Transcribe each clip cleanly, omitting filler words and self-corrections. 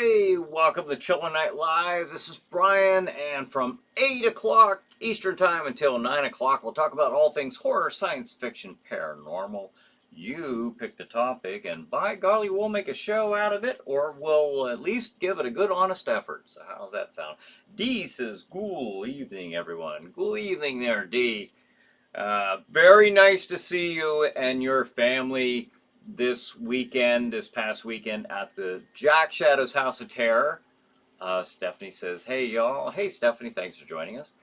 everybody, welcome to Chiller Night Live. This is Brian, and from 8 o'clock Eastern Time until 9 o'clock, we'll talk about all things horror, science fiction, paranormal. You pick the topic, and by golly, we'll make a show out of it, or we'll at least give it a good, honest effort. So how's that sound? D says, "Good evening, everyone." Good evening there, D. Very nice to see you and your family this past weekend at the Jack Shadow's House of Terror. Stephanie says, "Hey y'all." Hey Stephanie, thanks for joining us.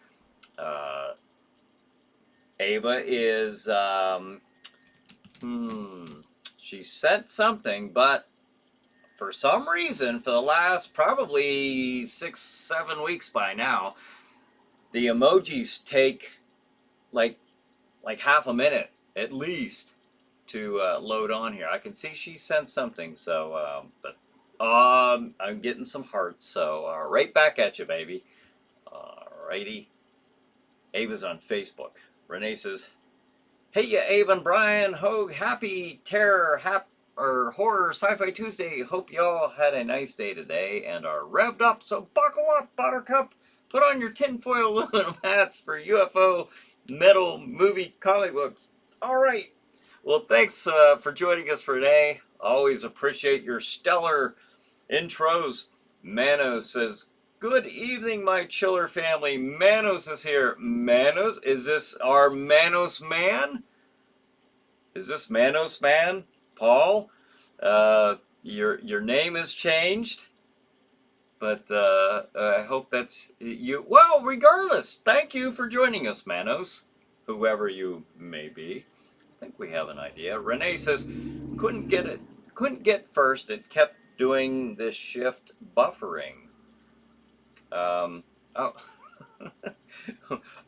Ava is, she sent something, but for some reason, for the last probably 6-7 weeks by now, the emojis take like half a minute at least to load on here. I can see she sent something, so I'm getting some hearts, so right back at you, baby. Alrighty. Ava's on Facebook. Renee says, "Hey ya, Ava and Bryan Hogue, happy terror, horror sci-fi Tuesday. Hope y'all had a nice day today and are revved up, so buckle up, Buttercup. Put on your tinfoil aluminum hats for UFO metal movie comic books." All right. Well, thanks for joining us for today. Always appreciate your stellar intros. Manos says, "Good evening, my chiller family." Manos is here. Manos, is this our Manos man? Is this Manos man? Paul? Your name has changed, but I hope that's you. Well, regardless, thank you for joining us, Manos, whoever you may be. I think we have an idea. Renee says, couldn't get first. It kept doing this shift buffering. Oh.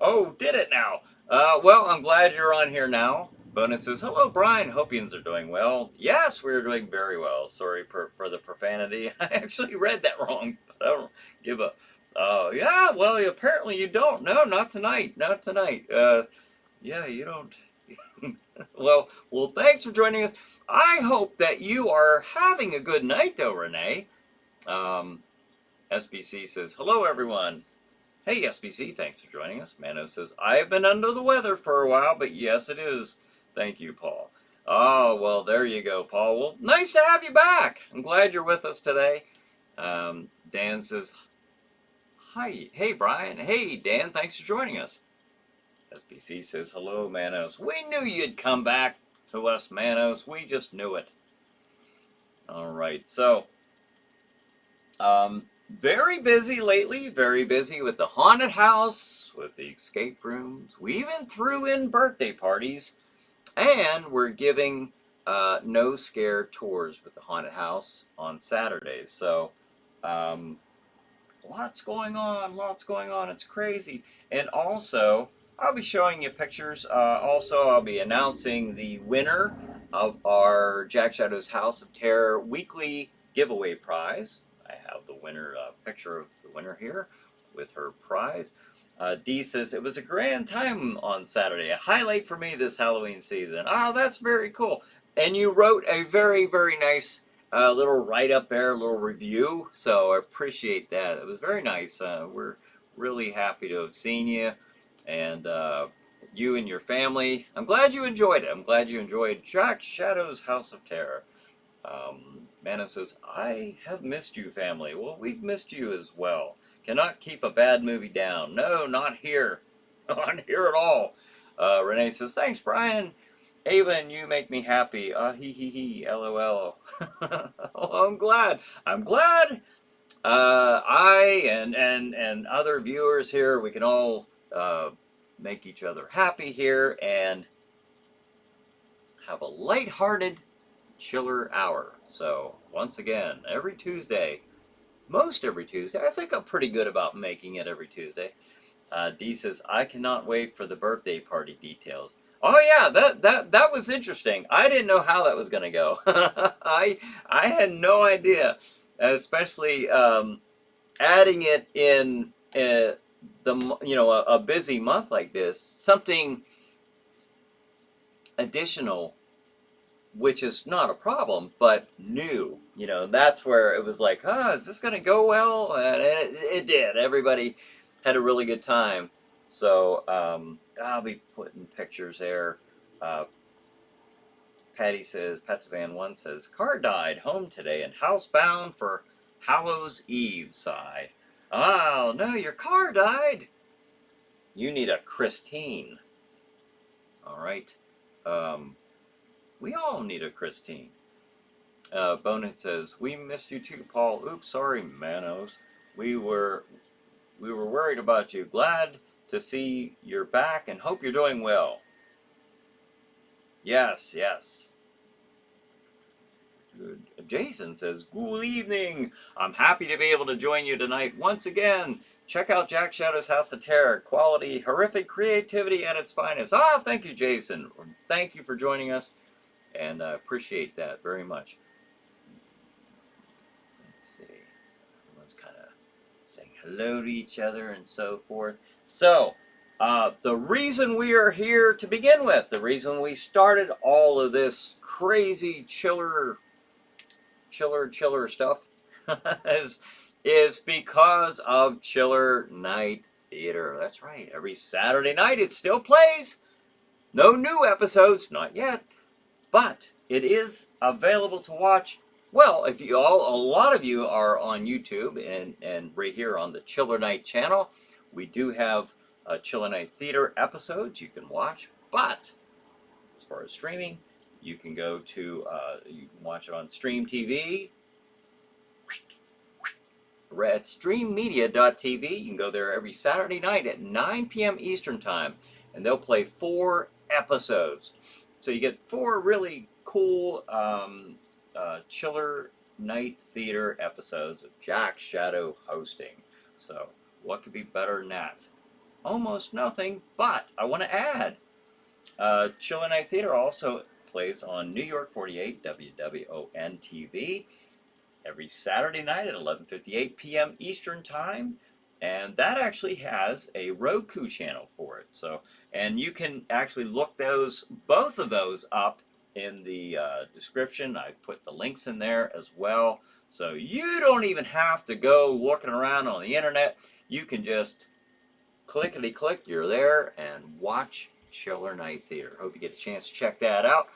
Oh, did it now? Well, I'm glad you're on here now. Bonus says, "Hello, Brian. Hope yous are doing well." Yes, we're doing very well. Sorry for the profanity. I actually read that wrong, but I don't give a... Oh, yeah, well, apparently you don't. No, not tonight. Not tonight. Yeah, you don't... Well, thanks for joining us. I hope that you are having a good night, though, Renee. SBC says, "Hello, everyone." Hey, SBC, thanks for joining us. Mano says, "I've been under the weather for a while, but yes, it is." Thank you, Paul. Oh, well, there you go, Paul. Well, nice to have you back. I'm glad you're with us today. Dan says, "Hi. Hey, Brian. Hey, Dan, thanks for joining us." SBC says, "Hello, Manos. We knew you'd come back to us, Manos. We just knew it." All right, so very busy lately. Very busy with the haunted house, with the escape rooms. We even threw in birthday parties, and we're giving no scare tours with the haunted house on Saturdays. So lots going on. Lots going on. It's crazy. And also, I'll be showing you pictures. Also, I'll be announcing the winner of our Jack Shadow's House of Terror weekly giveaway prize. I have the winner, picture of the winner here with her prize. D says, "It was a grand time on Saturday. A highlight for me this Halloween season." Oh, that's very cool. And you wrote a very, very nice little write-up there, a little review. So I appreciate that. It was very nice. We're really happy to have seen you. And you and your family. I'm glad you enjoyed it. I'm glad you enjoyed Jack Shadow's House of Terror. Mana says, "I have missed you, family." Well, we've missed you as well. Cannot keep a bad movie down. No, not here. Not here at all. Renee says, "Thanks, Brian. Ava and you make me happy. Hee hee hee. LOL." Oh, I'm glad. I'm glad. I and other viewers here, we can all make each other happy here and have a lighthearted chiller hour. So once again, every Tuesday, most every Tuesday, I think I'm pretty good about making it every Tuesday. D says, "I cannot wait for the birthday party details." Oh yeah, that was interesting. I didn't know how that was going to go. I had no idea, especially adding it in a busy month like this, something additional which is not a problem, but new. You know, that's where it was like, is this going to go well? And it did. Everybody had a really good time. So I'll be putting pictures there. Uh, Patty says, Patsavan1 says, car died home today and housebound for Hallows Eve side. Oh, no, your car died. You need a Christine. All right. We all need a Christine. Bonehead says, we missed you too, Paul. Oops, sorry, Manos. We were worried about you. Glad to see you're back and hope you're doing well. Yes, yes. Good. Jason says, good evening. I'm happy to be able to join you tonight once again. Check out Jack Shadow's House of Terror. Quality, horrific creativity at its finest. Thank you, Jason. Thank you for joining us, and I appreciate that very much. Let's see. Everyone's kind of saying hello to each other and so forth. So, the reason we are here to begin with, the reason we started all of this crazy chiller stuff is because of Chiller Night Theater. That's right. Every Saturday night it still plays. No new episodes, not yet, but it is available to watch. Well, if you a lot of you are on YouTube and right here on the Chiller Night channel, we do have Chiller Night Theater episodes you can watch. But as far as streaming, you can go to you can watch it on Stream TV. At streammedia.tv. You can go there every Saturday night at 9 p.m. Eastern Time, and they'll play 4 episodes. So you get 4 really cool Chiller Night Theater episodes of Jack Shadow hosting. So what could be better than that? Almost nothing, but I want to add, Chiller Night Theater also plays on New York 48 WWON TV every Saturday night at 11:58 p.m. Eastern Time, and that actually has a Roku channel for it. So, and you can actually look both of those up in the description. I put the links in there as well, so you don't even have to go looking around on the internet. You can just clickety-click, you're there, and watch Chiller Night Theater. Hope you get a chance to check that out.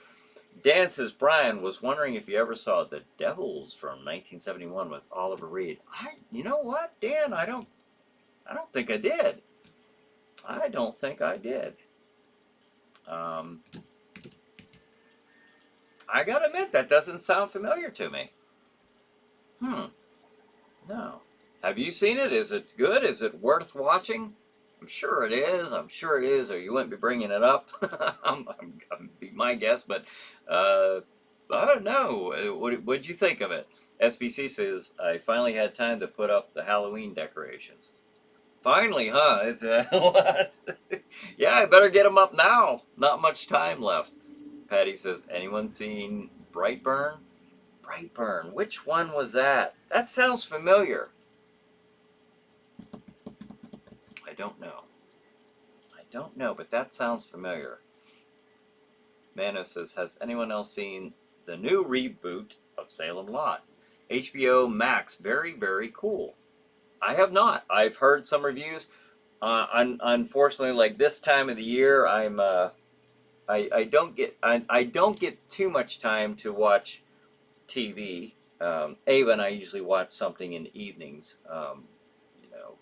Dan says, Brian was wondering if you ever saw The Devils from 1971 with Oliver Reed. You know what, Dan? I don't think I did. I don't think I did. I gotta admit, that doesn't sound familiar to me. No. Have you seen it? Is it good? Is it worth watching? I'm sure it is. I'm sure it is, or you wouldn't be bringing it up. I'm be my guess, but I don't know. What'd you think of it? SBC says, I finally had time to put up the Halloween decorations. Finally, huh? It's what? Yeah, I better get them up now. Not much time left. Patty says, anyone seen Brightburn? Brightburn. Which one was that? That sounds familiar. I don't know, but that sounds familiar. Mano says, has anyone else seen the new reboot of Salem Lot? HBO Max, very, very cool. I have not. I've heard some reviews. Unfortunately, like this time of the year, I don't get too much time to watch TV. Ava and I usually watch something in the evenings,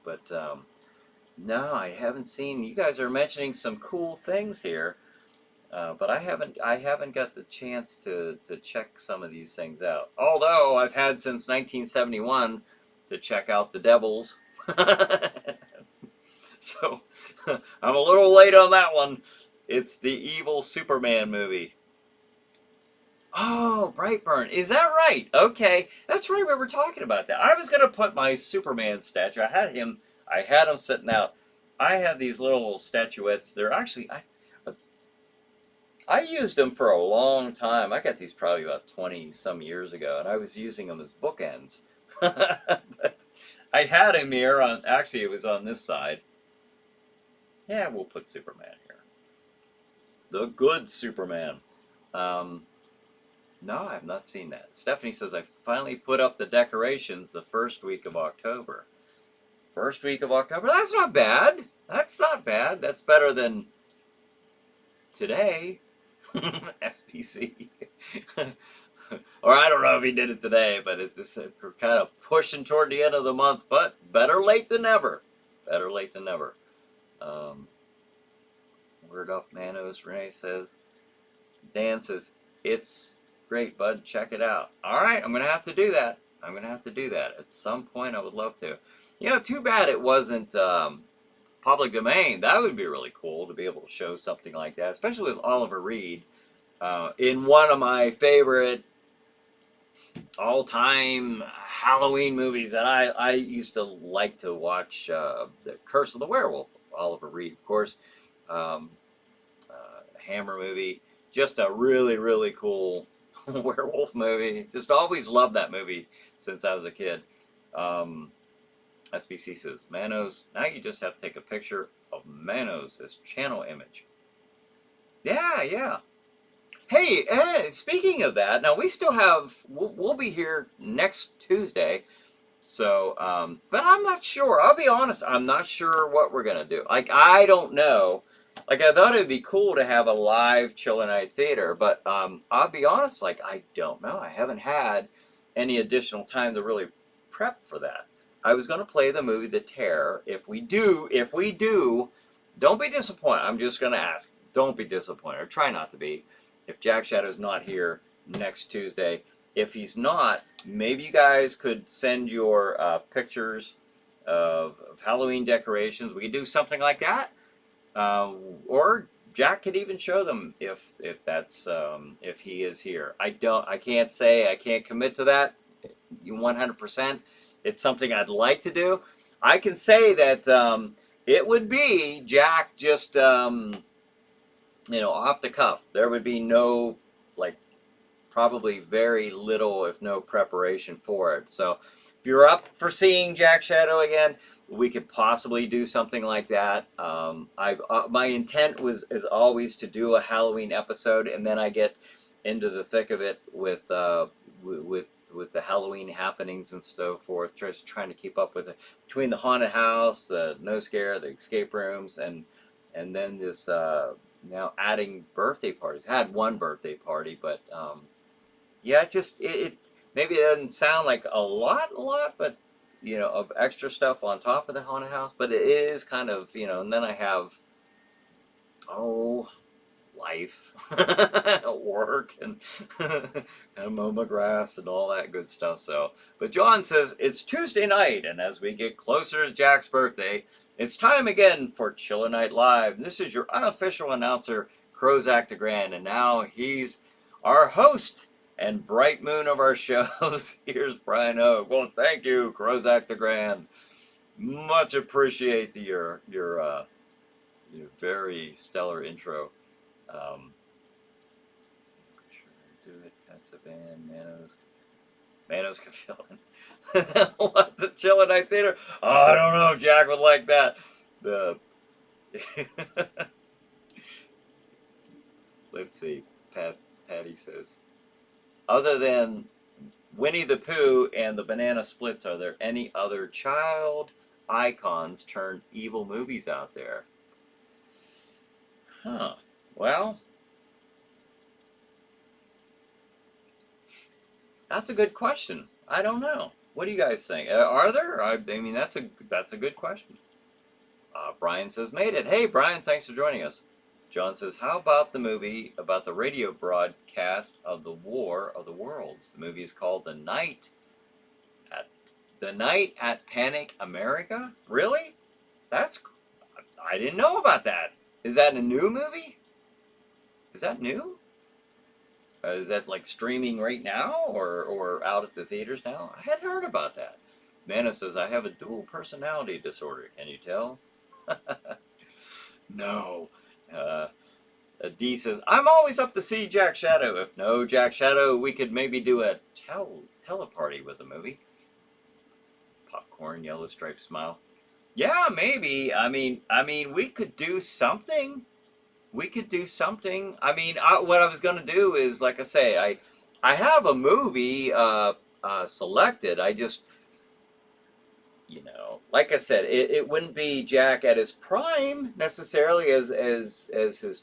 but no, I haven't seen. You guys are mentioning some cool things here, but I haven't got the chance to check some of these things out. Although I've had since 1971 to check out The Devils, so I'm a little late on that one. It's the evil Superman movie. Oh, Brightburn. Is that right? Okay, that's right. We were talking about that. I was gonna put my Superman statue. I had him sitting out. I have these little statuettes. They're actually, I used them for a long time. I got these probably about 20 some years ago, and I was using them as bookends. But I had him here on, actually it was on this side. Yeah, we'll put Superman here. The good Superman. No, I have not seen that. Stephanie says I finally put up the decorations the first week of October. First week of October? That's not bad. That's not bad. That's better than today. SPC. Or I don't know if he did it today, but we're kind of pushing toward the end of the month, but better late than never. Better late than never. Word up, Manos. Renee says, Dan says, it's great, bud. Check it out. All right, I'm going to have to do that. I'm going to have to do that. At some point, I would love to. You know, too bad it wasn't public domain. That would be really cool to be able to show something like that, especially with Oliver Reed in one of my favorite all-time Halloween movies that I used to like to watch, The Curse of the Werewolf, Oliver Reed, of course. Hammer movie, just a really, really cool werewolf movie. Just always loved that movie since I was a kid. SBC says, Manos, now you just have to take a picture of Manos as channel image. Yeah, yeah. Hey, speaking of that, now we still have, we'll be here next Tuesday. So, but I'm not sure. I'll be honest, I'm not sure what we're going to do. Like, I don't know. Like, I thought it'd be cool to have a live Chiller Night Theater, but I'll be honest, like, I don't know. I haven't had any additional time to really prep for that. I was going to play the movie The Terror. If we do, don't be disappointed. I'm just going to ask. Don't be disappointed, or try not to be. If Jack Shadow's not here next Tuesday, if he's not, maybe you guys could send your pictures of Halloween decorations. We could do something like that. Or Jack could even show them if that's if he is here. I can't say, I can't commit to that 100%. It's something I'd like to do. I can say that it would be Jack just you know, off the cuff. There would be no, like, probably very little if no preparation for it. So if you're up for seeing Jack Shadow again, we could possibly do something like that. My intent is always to do a Halloween episode, and then I get into the thick of it with the Halloween happenings and so forth, just trying to keep up with it between the haunted house, the no scare, the escape rooms, and then this now adding birthday parties. I had one birthday party, but yeah, it maybe it doesn't sound like a lot, but you know, of extra stuff on top of the haunted house, but it is kind of, you know, and then I have, life, work, and mow my grass and all that good stuff. So, but John says, it's Tuesday night, and as we get closer to Jack's birthday, it's time again for Chiller Night Live. And this is your unofficial announcer, Crozak the Grand, and now he's our host and bright moon of our shows. Here's Bryan Hogue. Well, thank you, Crozak the Grand. Much appreciate your very stellar intro. Do it. That's a band. Manos can fill in. What's a Chiller Night Theater? Oh, I don't know if Jack would like that. Let's see. Patty says, other than Winnie the Pooh and the Banana Splits, are there any other child icons turned evil movies out there? Huh. Well, that's a good question. I don't know. What do you guys think? Are there? I mean, that's a good question. Brian says, made it. Hey, Brian, thanks for joining us. John says, how about the movie about the radio broadcast of the War of the Worlds? The movie is called The Night at Panic America? Really? I didn't know about that. Is that a new movie? Is that new? Is that like streaming right now or out at the theaters now? I hadn't heard about that. Nana says, I have a dual personality disorder. Can you tell? No. D says, I'm always up to see Jack Shadow. If no Jack Shadow, we could maybe do a teleparty with the movie. Popcorn, yellow striped smile. Yeah, maybe. I mean, we could do something. I mean, what I was going to do is, like I say, I have a movie selected. I just, like I said, it wouldn't be Jack at his prime necessarily as his his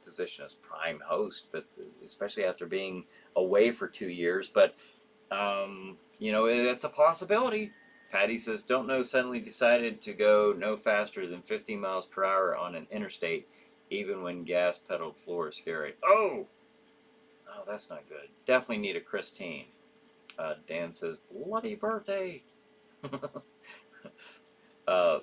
position as prime host, but especially after being away for 2 years. But it's a possibility. Patty says, "Don't know. Suddenly decided to go no faster than 15 miles per hour on an interstate, even when gas pedaled floor is scary." Oh, that's not good. Definitely need a Christine. Dan says, "Bloody birthday." uh,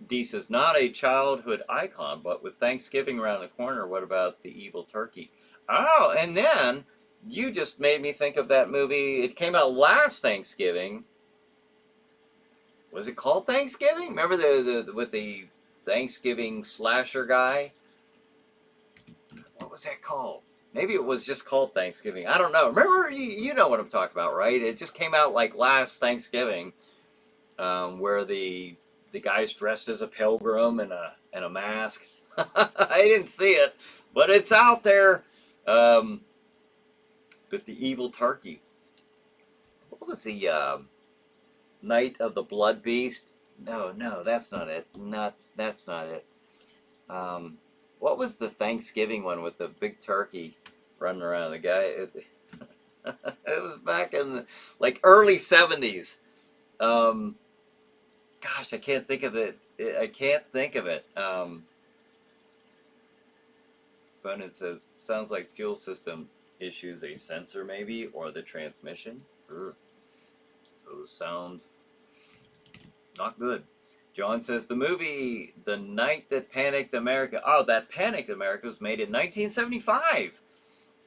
D says, "Not a childhood icon, but with Thanksgiving around the corner, what about the evil turkey?" Oh, and then you just made me think of that movie. It came out last Thanksgiving. Was it called Thanksgiving? Remember the with the Thanksgiving slasher guy? What was that called? Maybe it was just called Thanksgiving. I don't know. Remember, you know what I'm talking about, right? It just came out like last Thanksgiving, where the guy's dressed as a pilgrim and a mask. I didn't see it, but it's out there. But the evil turkey. What was the Night of the Blood Beast? No, that's not it. That's not it. What was the Thanksgiving one with the big turkey running around? The guy. It was back in the early '70s. Gosh, I can't think of it. I can't think of it. Bonin says, "Sounds like fuel system issues, a sensor maybe, or the transmission." Ugh. Those sound not good. John says, "The movie The Night That Panicked America." Oh, that Panicked America was made in 1975.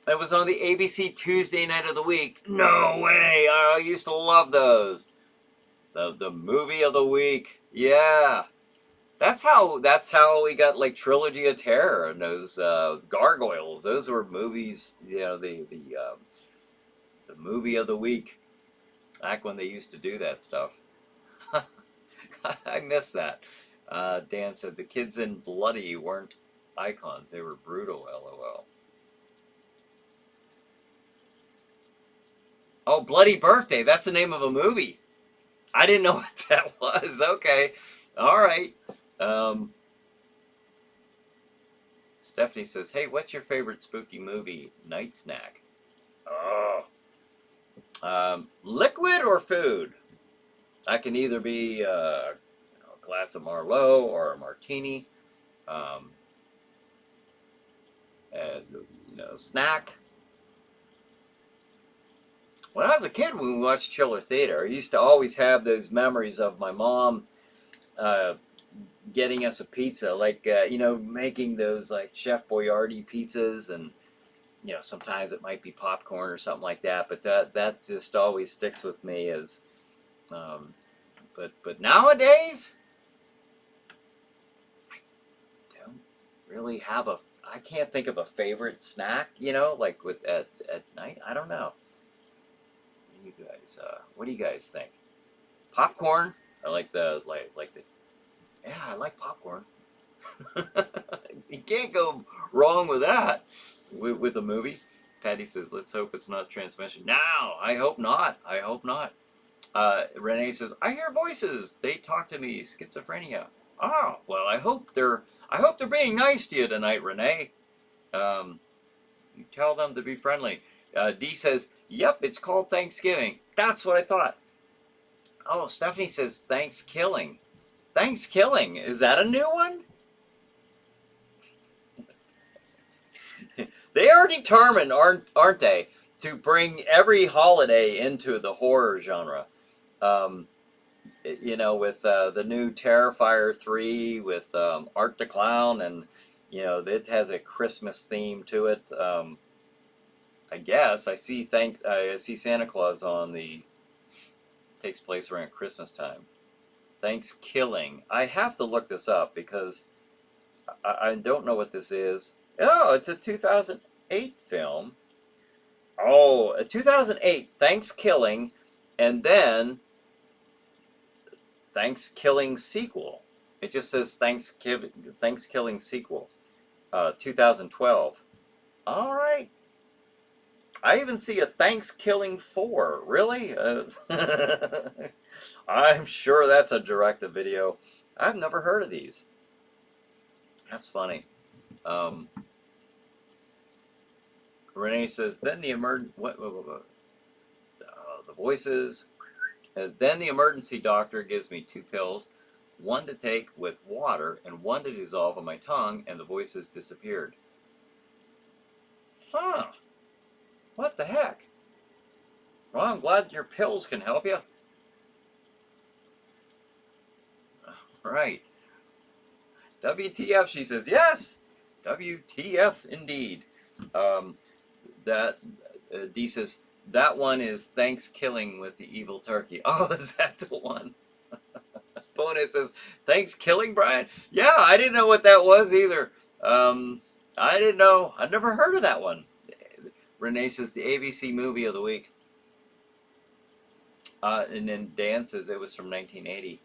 It was on the ABC Tuesday night of the week. No way! I used to love those. The movie of the week. Yeah. That's how we got like Trilogy of Terror and those Gargoyles. Those were movies, the movie of the week. Back when they used to do that stuff. I miss that. Dan said the kids in Bloody weren't icons. They were brutal, LOL. Oh, Bloody Birthday. That's the name of a movie. I didn't know what that was. Okay. All right. Stephanie says, "Hey, what's your favorite spooky movie night snack?" Oh. Liquid or food? I can either be a glass of Merlot or a martini. Um, snack. When I was a kid, when we watched Chiller Theater, I used to always have those memories of my mom uh, getting us a pizza, making those like Chef Boyardee pizzas, and sometimes it might be popcorn or something like that. But that just always sticks with me as. But nowadays, I don't really have a. I can't think of a favorite snack. Like at night. I don't know. What do you guys think? Popcorn. I like the. Yeah, I like popcorn. You can't go wrong with that with a movie. Patty says, "Let's hope it's not transmission." No, I hope not. I hope not. Renee says, "I hear voices. They talk to me. Schizophrenia." Oh, well, I hope they're being nice to you tonight, Renee. You tell them to be friendly. D says, "Yep, it's called Thanksgiving." That's what I thought. Oh, Stephanie says, "Thanksgiving." Thanksgiving, is that a new one? They are determined, aren't they, to bring every holiday into the horror genre. With the new Terrifier 3 with Art the Clown, and it has a Christmas theme to it. I guess I see Santa Claus takes place around Christmas time. Thanksgiving. I have to look this up because I don't know what this is. Oh, it's a 2008 film. Oh, a 2008 Thanksgiving, and then Thanksgiving sequel. It just says Thanksgiving sequel, 2012. All right. I even see a Thanksgiving 4. Really? I'm sure that's a direct-to-video. I've never heard of these. That's funny. Um, Renee says, then the the voices. Then the emergency doctor gives me 2 pills, one to take with water and one to dissolve on my tongue, and the voices disappeared. Huh. What the heck? Well, I'm glad your pills can help you. Right. WTF, she says. Yes! WTF indeed. That Dee says, that one is Thanksgiving with the evil turkey. Oh, is that the one? Bonus says, Thanksgiving, Brian? Yeah, I didn't know what that was either. I didn't know. I've never heard of that one. Renee says, the ABC movie of the week. And then Dan says it was from 1980.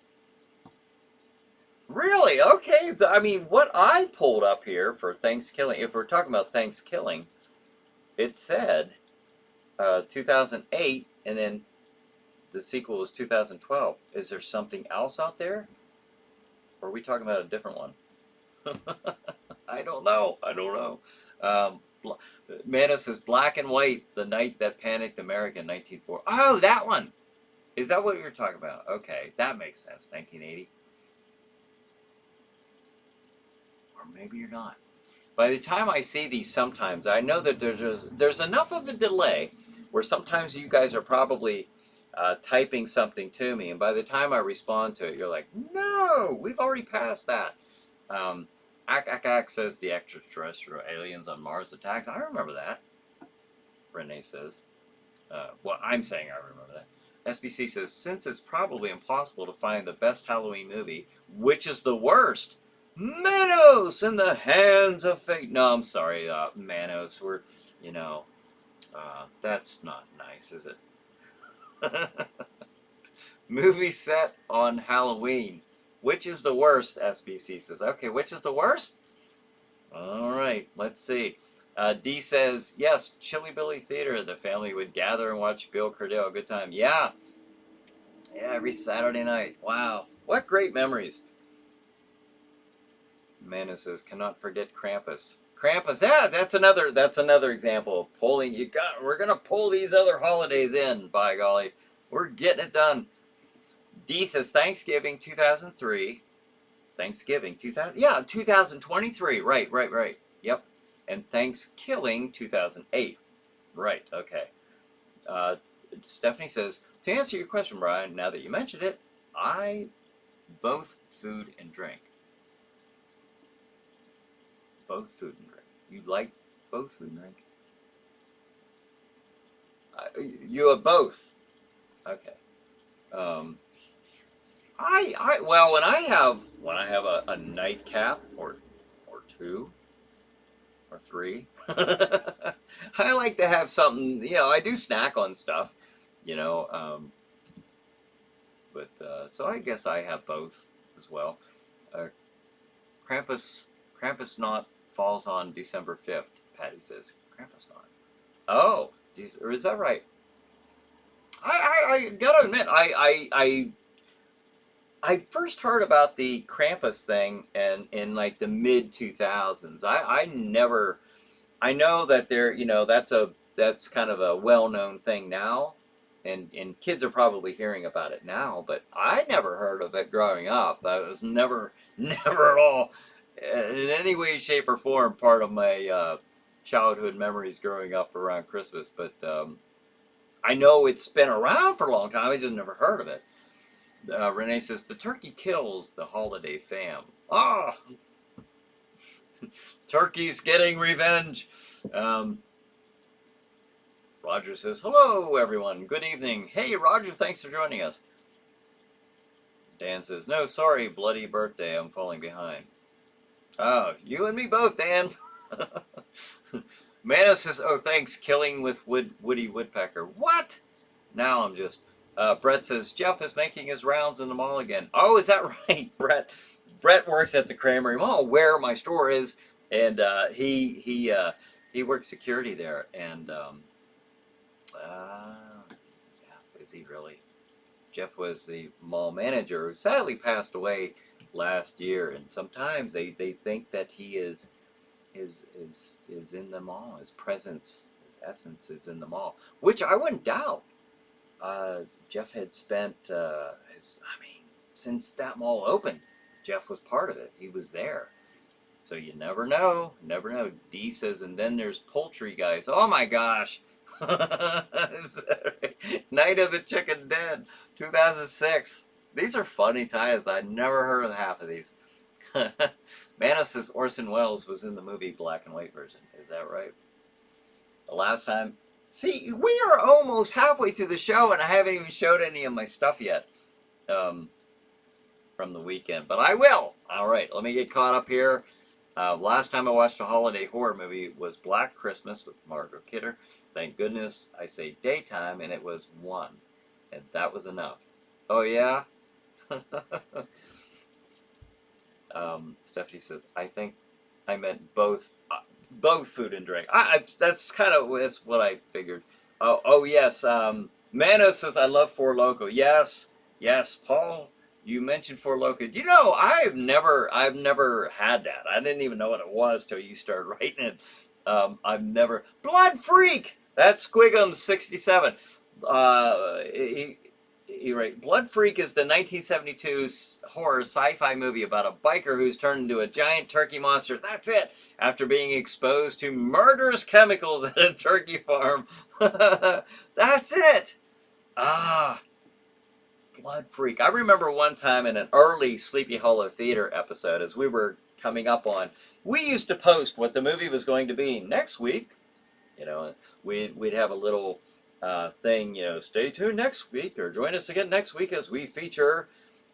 Really? Okay. I mean, what I pulled up here for Thanksgiving, if we're talking about Thanksgiving, it said 2008, and then the sequel was 2012. Is there something else out there? Or are we talking about a different one? I don't know. I don't know. Mana says, Black and White, The Night That Panicked America, 1940. Oh, that one! Is that what you're talking about? Okay, that makes sense. 1980. Or maybe you're not. By the time I see these sometimes, I know that there's enough of a delay where sometimes you guys are probably typing something to me, and by the time I respond to it, you're like, no, we've already passed that. Ak says the extraterrestrial aliens on Mars attacks. I remember that. Renee says. Well, I'm saying I remember that. SBC says, since it's probably impossible to find the best Halloween movie, which is the worst? Manos in the hands of fate. No, I'm sorry, Manos. We're, that's not nice, is it? Movie set on Halloween. Which is the worst? SBC says. Okay, which is the worst? All right, let's see. D says, yes, Chilly Billy Theater. The family would gather and watch Bill Cordell. Good time. Yeah. Yeah, every Saturday night. Wow. What great memories. Amanda says, cannot forget Krampus. Krampus, yeah, that's another example of pulling. We're gonna pull these other holidays in, by golly. We're getting it done. D says Thanksgiving 2003. Thanksgiving 2000. Yeah, 2023. Right. Yep. And Thanksgiving 2008. Right. Okay. Stephanie says, to answer your question, Brian, now that you mentioned it, I both food and drink. Both food and drink. You like both food and drink? You have both. Okay. Well, when I have a nightcap or 2 or 3, I like to have something. I do snack on stuff. But so I guess I have both as well. Krampus not falls on December 5th. Patty says Krampus not. Oh, is that right? I gotta admit, I first heard about the Krampus thing in like the mid 2000s. I know that that's kind of a well-known thing now, and kids are probably hearing about it now, but I never heard of it growing up. That was never at all in any way, shape, or form part of my childhood memories growing up around Christmas. But I know it's been around for a long time. I just never heard of it. Renee says, the turkey kills the holiday fam. Ah! Turkey's getting revenge. Roger says, hello, everyone. Good evening. Hey, Roger, thanks for joining us. Dan says, no, sorry, bloody birthday. I'm falling behind. Oh, you and me both, Dan. Mana says, oh, thanks, killing with Woody Woodpecker. What? Now I'm just... Brett says, Jeff is making his rounds in the mall again. Oh, is that right, Brett? Brett works at the Cranberry Mall, where my store is, and he works security there. And Yeah, is he really? Jeff was the mall manager who sadly passed away last year, and sometimes they think that he is in the mall. His presence, his essence is in the mall, which I wouldn't doubt. Jeff had spent since that mall opened, Jeff was part of it. He was there. So you never know. Never know. D says, and then there's poultry guys. Oh my gosh. Night of the Chicken Dead, 2006. These are funny titles. I'd never heard of half of these. Manos says Orson Welles was in the movie black and white version. Is that right? The last time. See, we are almost halfway through the show, and I haven't even showed any of my stuff yet from the weekend. But I will. All right, let me get caught up here. Last time I watched a holiday horror movie was Black Christmas with Margot Kidder. Thank goodness I say daytime, and it was 1. And that was enough. Oh, yeah? Stephanie says, I think I meant both food and drink. That's kind of what I figured. Oh yes. Mano says, I love Four Loko. Yes, Paul. You mentioned Four Loko. You know, I've never had that. I didn't even know what it was till you started writing it. I've never. Blood Freak. That's Squigums 67. Right. Blood Freak is the 1972 horror sci-fi movie about a biker who's turned into a giant turkey monster. That's it. After being exposed to murderous chemicals at a turkey farm. That's it. Blood Freak. I remember one time in an early Sleepy Hollow Theater episode, as we were coming up on, we used to post what the movie was going to be next week. You know, we'd have a little thing, you know, stay tuned next week or join us again next week as we feature.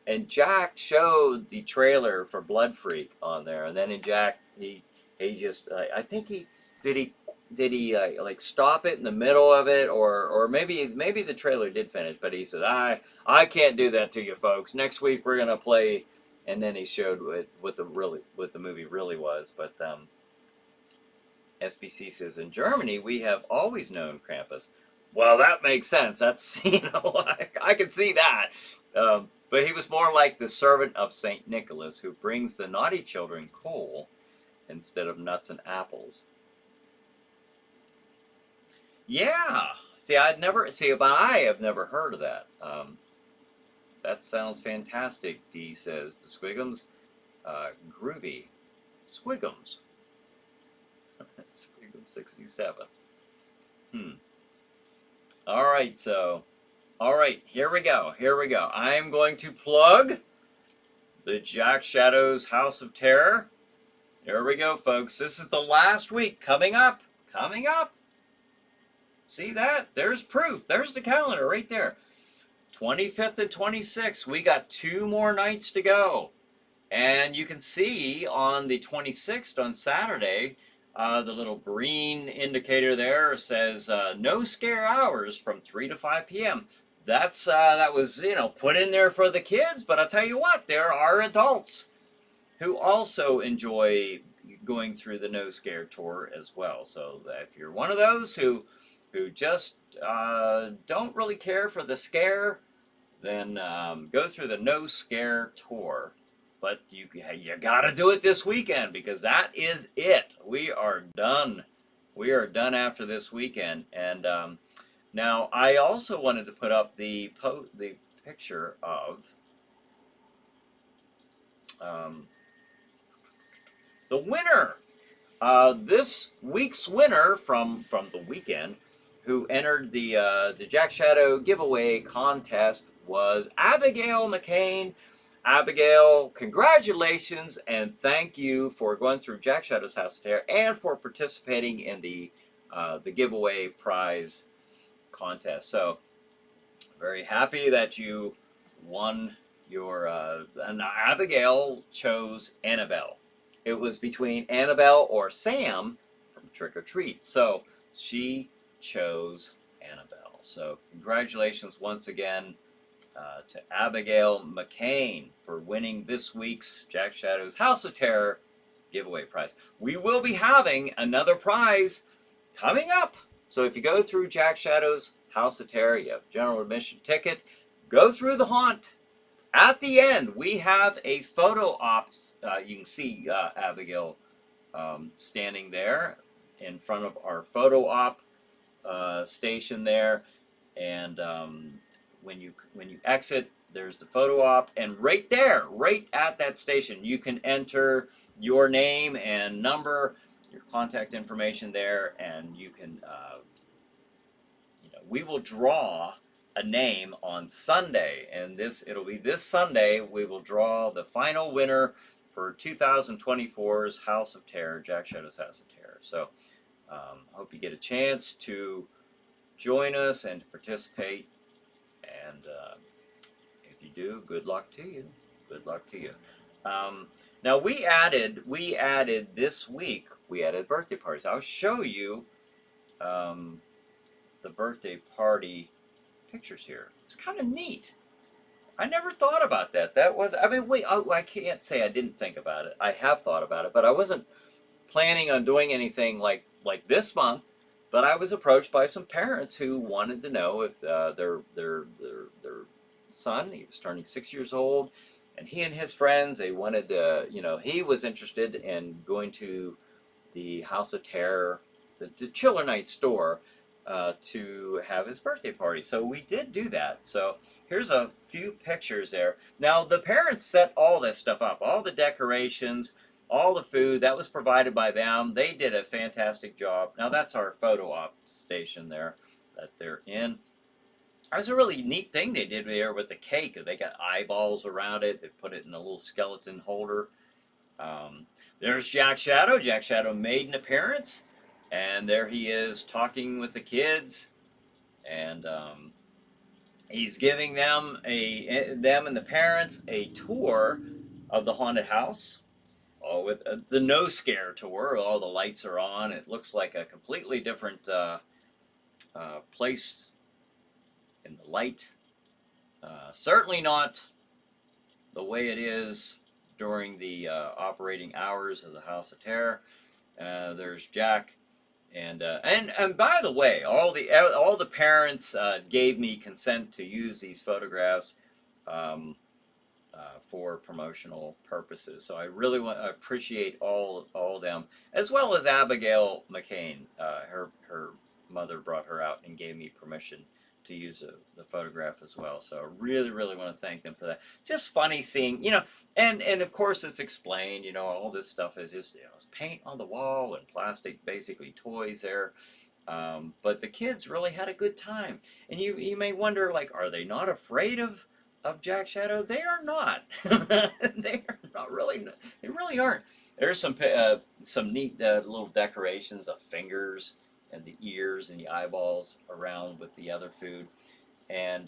And Jack showed the trailer for Blood Freak on there, and then Jack he just I think he like stop it in the middle of it, or maybe the trailer did finish, but he said I can't do that to you folks. Next week we're gonna play, and then he showed what the movie really was. But SBC says in Germany we have always known Krampus. Well, that makes sense. That's, you know, I can see that. But he was more like the servant of St. Nicholas who brings the naughty children coal instead of nuts and apples. Yeah. See, but I have never heard of that. That sounds fantastic, D says. The Squigums. Groovy. Squigums. Squigums 67. All right, here we go. I'm going to plug the Jack Shadow's House of Terror. Here we go, folks. This is the last week coming up. See that? There's proof. There's the calendar right there. 25th and 26th. We got 2 more nights to go. And you can see on the 26th on Saturday, the little green indicator there says no scare hours from 3 to 5 p.m. That was, you know, put in there for the kids, but I'll tell you what, there are adults who also enjoy going through the no scare tour as well. So if you're one of those who just don't really care for the scare, then go through the no scare tour. But you got to do it this weekend, because that is it. We are done. We are done after this weekend. And now I also wanted to put up the picture of the winner. This week's winner from the weekend, who entered the Jack Shadow giveaway contest, was Abigail McCain. Abigail, congratulations and thank you for going through Jack Shadow's House of Terror and for participating in the giveaway prize contest. So, very happy that you won your. And Abigail chose Annabelle. It was between Annabelle or Sam from Trick or Treat. So she chose Annabelle. So congratulations once again to Abigail McCain for winning this week's Jack Shadow's House of Terror giveaway prize. We will be having another prize coming up. So if you go through Jack Shadow's House of Terror, you have general admission ticket, go through the haunt. At the end, we have a photo op. You can see Abigail standing there in front of our photo op station there, and when you exit, there's the photo op, and right there, right at that station, you can enter your name and number, your contact information there, and you can, we will draw a name on Sunday, and it'll be this Sunday. We will draw the final winner for 2024's House of Terror, Jack Shadow's House of Terror. So, hope you get a chance to join us and to participate. And if you do, good luck to you. Good luck to you. Now we added this week. We added birthday parties. I'll show you the birthday party pictures here. It's kind of neat. I never thought about that. That was, I mean, wait, I can't say I didn't think about it. I have thought about it, but I wasn't planning on doing anything like this month. But I was approached by some parents who wanted to know if their son, he was turning 6 years old, and he and his friends, they wanted to, he was interested in going to the House of Terror, the Chiller Night store, to have his birthday party. So we did do that. So here's a few pictures there. Now the parents set all this stuff up, all the decorations, all the food that was provided by them. They did a fantastic job. Now that's our photo op station there that they're in. That was a really neat thing they did there with the cake. They got eyeballs around it. They put it in a little skeleton holder. There's Jack Shadow. Jack Shadow made an appearance, and there he is talking with the kids, and he's giving them and the parents a tour of the haunted house. With the no scare tour. All the lights are on. It looks like a completely different place in the light. Certainly not the way it is during the operating hours of the House of Terror. There's Jack, and by the way, all the parents gave me consent to use these photographs for promotional purposes. So I really appreciate all of them, as well as Abigail McCain. Her mother brought her out and gave me permission to use the photograph as well. So I really want to thank them for that. It's just funny seeing, and of course it's explained, all this stuff is just, it's paint on the wall and plastic, basically toys there. But the kids really had a good time. And you may wonder, like, are they not afraid of Jack Shadow? They are not. They are not really. They really aren't. There's some neat little decorations of fingers and the ears and the eyeballs around with the other food. And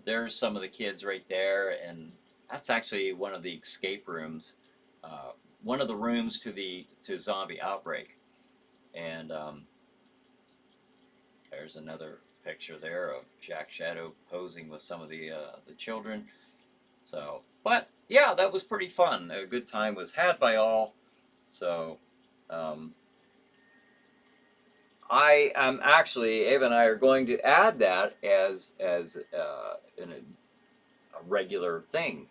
there's some of the kids right there, and that's actually one of the escape rooms, one of the rooms to zombie outbreak. And there's another picture there of Jack Shadow posing with some of the children. So, but yeah, that was pretty fun. A good time was had by all. So, I am actually, Ava and I are going to add that as in a regular thing,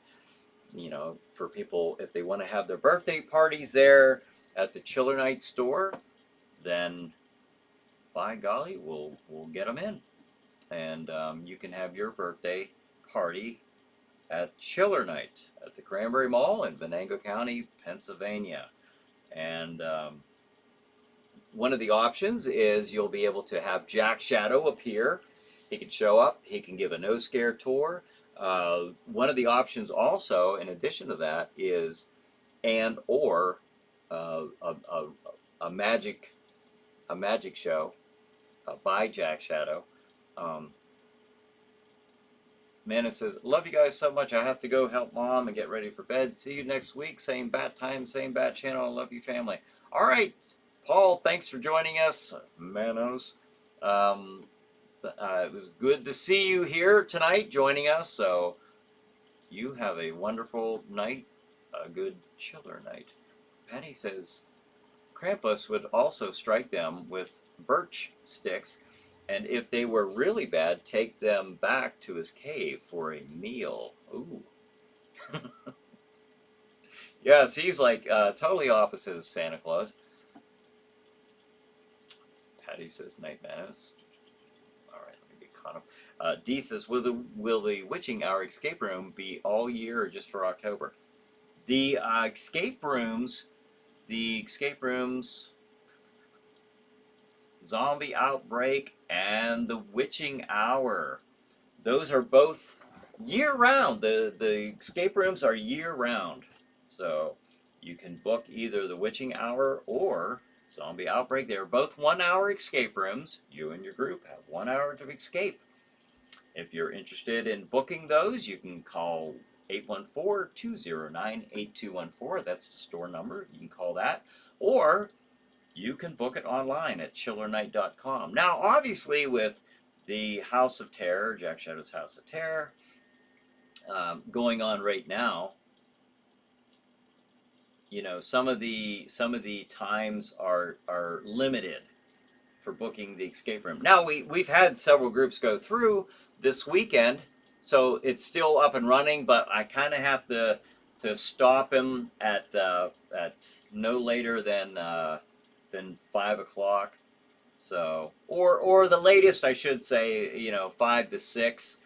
for people if they want to have their birthday parties there at the Chiller Night store, then by golly, we'll get them in, and you can have your birthday party at Chiller Night at the Cranberry Mall in Venango County, Pennsylvania. And one of the options is you'll be able to have Jack Shadow appear. He can show up. He can give a no scare tour. One of the options also, in addition to that, is or a magic show by Jack Shadow. Manna says, love you guys so much. I have to go help mom and get ready for bed. See you next week. Same bat time, same bat channel. I love you, family. All right, Paul, thanks for joining us. Manos. It was good to see you here tonight joining us. So you have a wonderful night, a good chiller night. Patty says, Krampus would also strike them with birch sticks, and if they were really bad, take them back to his cave for a meal. Ooh. Yes, he's like totally opposite of Santa Claus. Patty says night madness. All right, let me get caught up. D says, will the witching hour escape room be all year or just for October? The escape rooms, Zombie Outbreak and the Witching Hour. Those are both year round. The escape rooms are year round. So you can book either the Witching Hour or Zombie Outbreak. They're both 1 hour escape rooms. You and your group have 1 hour to escape. If you're interested in booking those, you can call 814-209-8214. That's the store number. You can call that. Or you can book it online at chillernight.com. Now, obviously, with the House of Terror, Jack Shadow's House of Terror, going on right now, you know, some of the times are limited for booking the escape room. Now, we've had several groups go through this weekend, so it's still up and running, but I kind of have to stop him at no later than 5 o'clock. So, or the latest, I should say, you know, 5 to 6,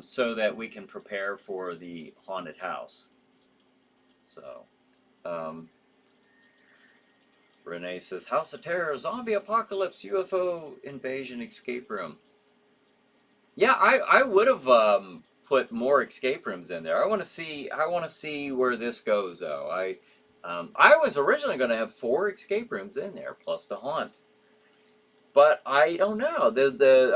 so that we can prepare for the haunted house. So, Renee says, House of Terror, Zombie Apocalypse, UFO Invasion Escape Room. Yeah, I would have put more escape rooms in there. I want to see where this goes, though. I was originally going to have 4 escape rooms in there plus the haunt, but I don't know.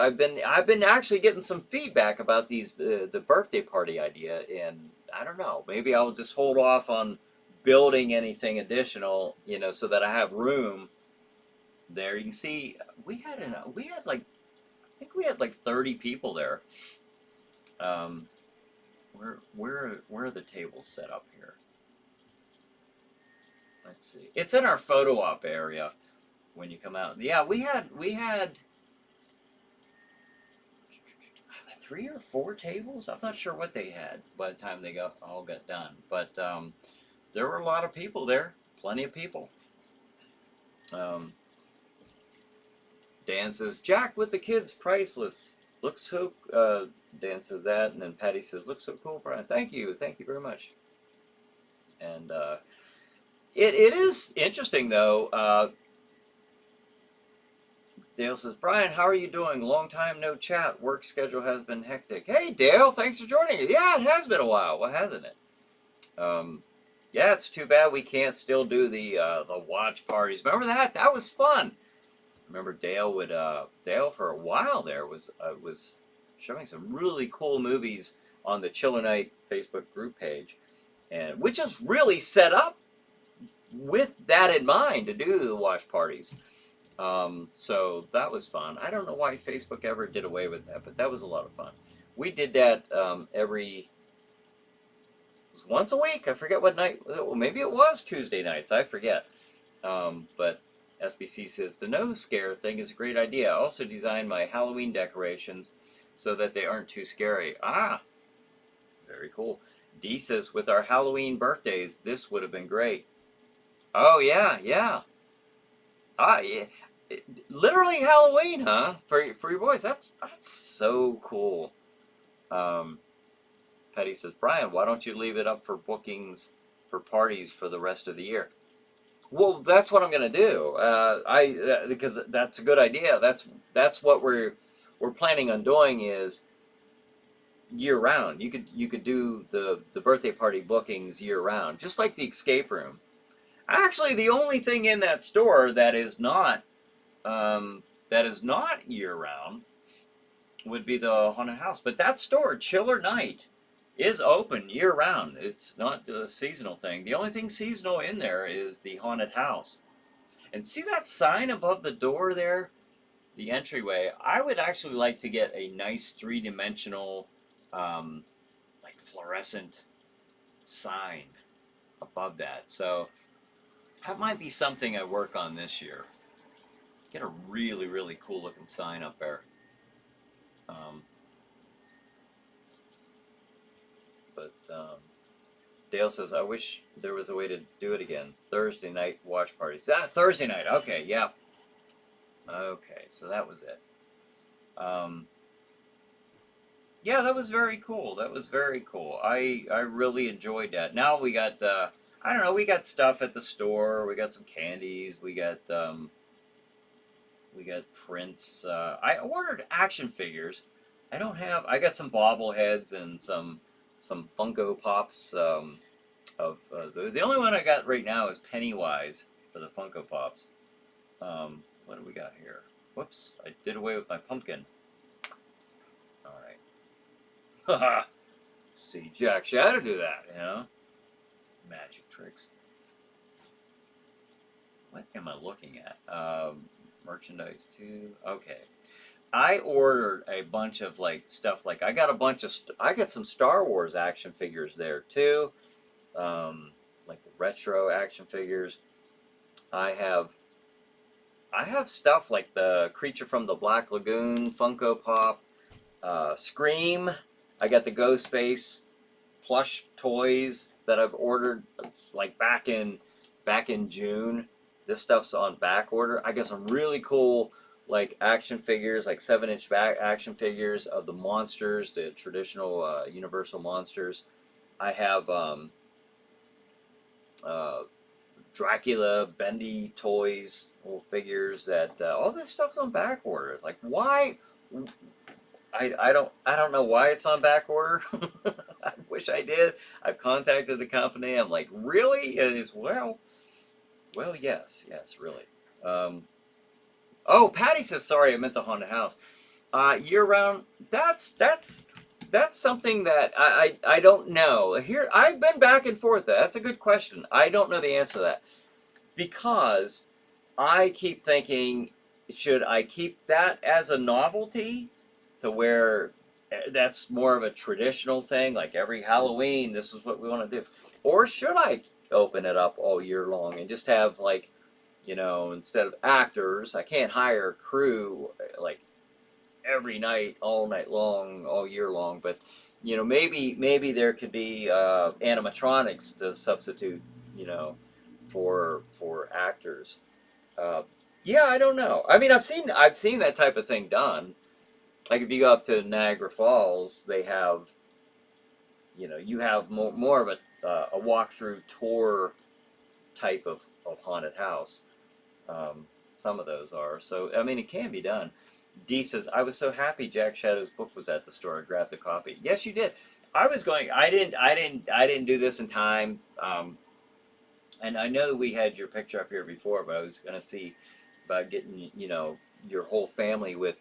I've been actually getting some feedback about the birthday party idea, and I don't know. Maybe I'll just hold off on building anything additional, you know, so that I have room there. You can see we had like, I think we had like 30 people there. Where are the tables set up here? Let's see. It's in our photo op area when you come out. Yeah, we had 3 or 4 tables. I'm not sure what they had by the time they all got done, but there were a lot of people there. Plenty of people. Dan says, Jack with the kids, priceless. Looks so, Dan says that, and then Patty says, looks so cool, Brian. Thank you very much. And it is interesting, though. Dale says, Brian, how are you doing? Long time no chat. Work schedule has been hectic. Hey, Dale, thanks for joining us. Yeah, it has been a while. Well, hasn't it? Yeah, it's too bad we can't still do the watch parties. Remember that? That was fun. Remember Dale for a while there was showing some really cool movies on the Chiller Night Facebook group page, and which is really set up with that in mind to do the watch parties. So that was fun. I don't know why Facebook ever did away with that, but that was a lot of fun. We did that once a week. I forget what night. Well, maybe it was Tuesday nights. I forget. But SBC says, the nose scare thing is a great idea. I also designed my Halloween decorations so that they aren't too scary. Ah, very cool. D says, with our Halloween birthdays, this would have been great. Oh, yeah, yeah. Ah, yeah. Literally Halloween, huh? For your boys. That's so cool. Patty says, Brian, why don't you leave it up for bookings for parties for the rest of the year? Well, that's what I'm gonna do. Because that's a good idea. That's what we're planning on doing is year round. You could do the birthday party bookings year round, just like the escape room. Actually, the only thing in that store that is not year round would be the haunted house. But that store, Chiller Night, is open year round. It's not a seasonal thing. The only thing seasonal in there is the haunted house. And see that sign above the door there? The entryway. I would actually like to get a nice 3-dimensional, like fluorescent sign above that. So that might be something I work on this year. Get a really, really cool looking sign up there. Um, but Dale says, I wish there was a way to do it again. Thursday night watch parties. Ah, Thursday night. Okay, yeah. Okay, so that was it. Um, yeah, that was very cool. That was very cool. I really enjoyed that. Now we got I don't know, we got stuff at the store. We got some candies. We got prints. I ordered action figures. I don't have. I got some bobbleheads and some Funko Pops. Of the only one I got right now is Pennywise for the Funko Pops. What do we got here? Whoops! I did away with my pumpkin. All right. Haha. See Jack Shadow do that, you know? Magic tricks. What am I looking at? Merchandise too. Okay. I ordered a bunch of like stuff. Like I got a bunch of. I got some Star Wars action figures there too. Like the retro action figures. I have. I have stuff like the Creature from the Black Lagoon Funko Pop, Scream. I got the Ghostface plush toys that I've ordered like back in June. This stuff's on back order. I got some really cool like action figures, like 7-inch back action figures of the monsters, the traditional Universal monsters. I have uh, Dracula bendy toys, little figures that all this stuff's on back order. Like why? I don't know why it's on back order. I wish I did. I've contacted the company. I'm like, really? It is well, yes, really. Um, oh, Patty says sorry. I meant the haunted house. Year round. That's something that I don't know. Here I've been back and forth. That's a good question. I don't know the answer to that because I keep thinking, should I keep that as a novelty to where that's more of a traditional thing, like every Halloween, this is what we want to do? Or should I open it up all year long and just have like, instead of actors, I can't hire a crew like every night, all night long, all year long, but maybe there could be animatronics to substitute, you know, for actors. Uh, yeah, I don't know. I mean, I've seen that type of thing done. Like if you go up to Niagara Falls, they have, you have more of a walkthrough tour type of haunted house. Some of those are. So, I mean, it can be done. Dee says, I was so happy Jack Shadow's book was at the store. I grabbed the copy. Yes, you did. I didn't do this in time. And I know we had your picture up here before, but I was going to see about getting, your whole family with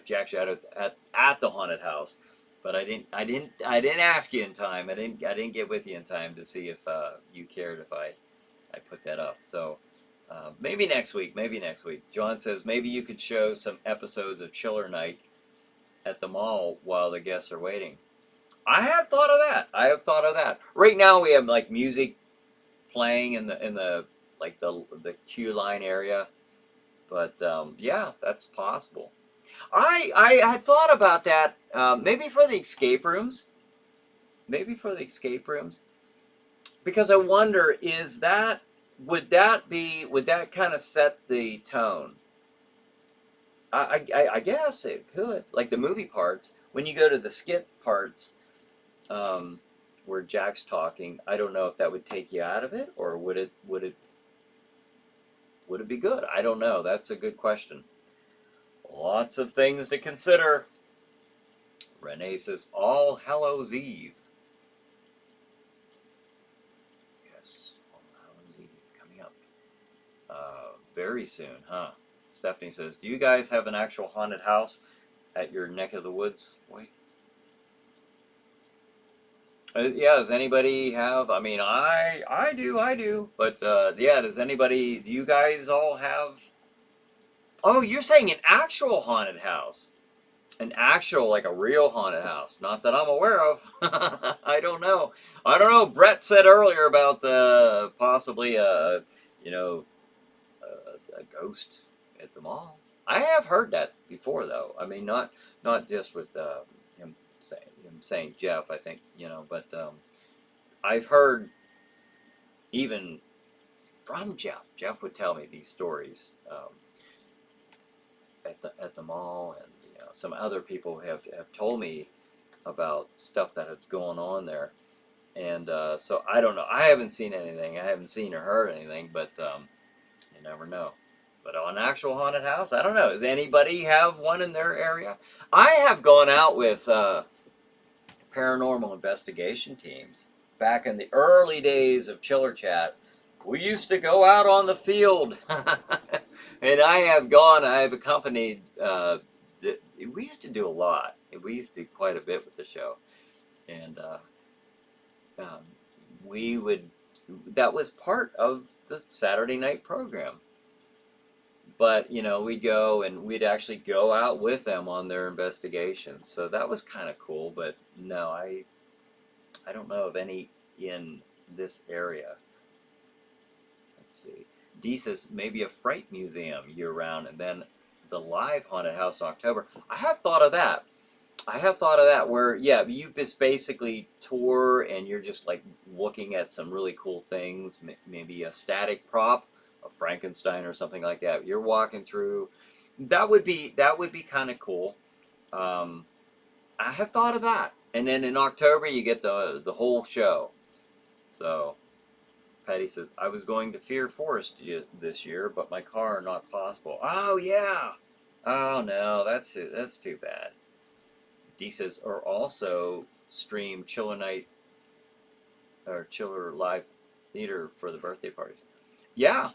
Jack Shadow at the haunted house. But I didn't ask you in time. I didn't get with you in time to see if you cared if I put that up. So maybe next week. Maybe next week. John says maybe you could show some episodes of Chiller Night at the mall while the guests are waiting. I have thought of that. Right now we have like music playing in the like the queue line area. But yeah, that's possible. I had thought about that. Maybe for the escape rooms. Maybe for the escape rooms. Because I wonder, would that kind of set the tone? I guess it could. Like the movie parts, when you go to the skit parts, where Jack's talking, I don't know if that would take you out of it, or would it be good? I don't know. That's a good question. Lots of things to consider. Renee says, All Hallows Eve. Yes, All Hallows Eve coming up very soon, huh? Stephanie says, do you guys have an actual haunted house at your neck of the woods? Wait. Yeah, does anybody have? I mean, I do. But yeah, do you guys all have? Oh, you're saying an actual haunted house. An actual, like a real haunted house. Not that I'm aware of. I don't know. Brett said earlier about possibly a ghost at the mall. I have heard that before, though. I mean, not just with him saying Jeff. I think but I've heard even from Jeff. Jeff would tell me these stories at the mall, and some other people have told me about stuff that is going on there. And so I don't know. I haven't seen anything. I haven't seen or heard anything, but you never know. But on actual haunted house, I don't know. Does anybody have one in their area? I have gone out with paranormal investigation teams back in the early days of Chiller Chat. We used to go out on the field, and I have accompanied. We used to do a lot. We used to do quite a bit with the show, and we would. That was part of the Saturday night program. But we'd go and we'd actually go out with them on their investigations. So that was kind of cool. But no, I don't know of any in this area. Let's see. Dee says maybe a fright museum year round, and then the live haunted house in October. I have thought of that. Where you just basically tour and you're just like looking at some really cool things, maybe a static prop, a Frankenstein or something like that. You're walking through. That would be kind of cool. I have thought of that. And then in October you get the whole show. So Patty says, I was going to Fear Forest this year, but my car not possible. Oh yeah. Oh no, that's too bad. Dee says, or also stream Chiller Night or Chiller Live Theater for the birthday parties. Yeah,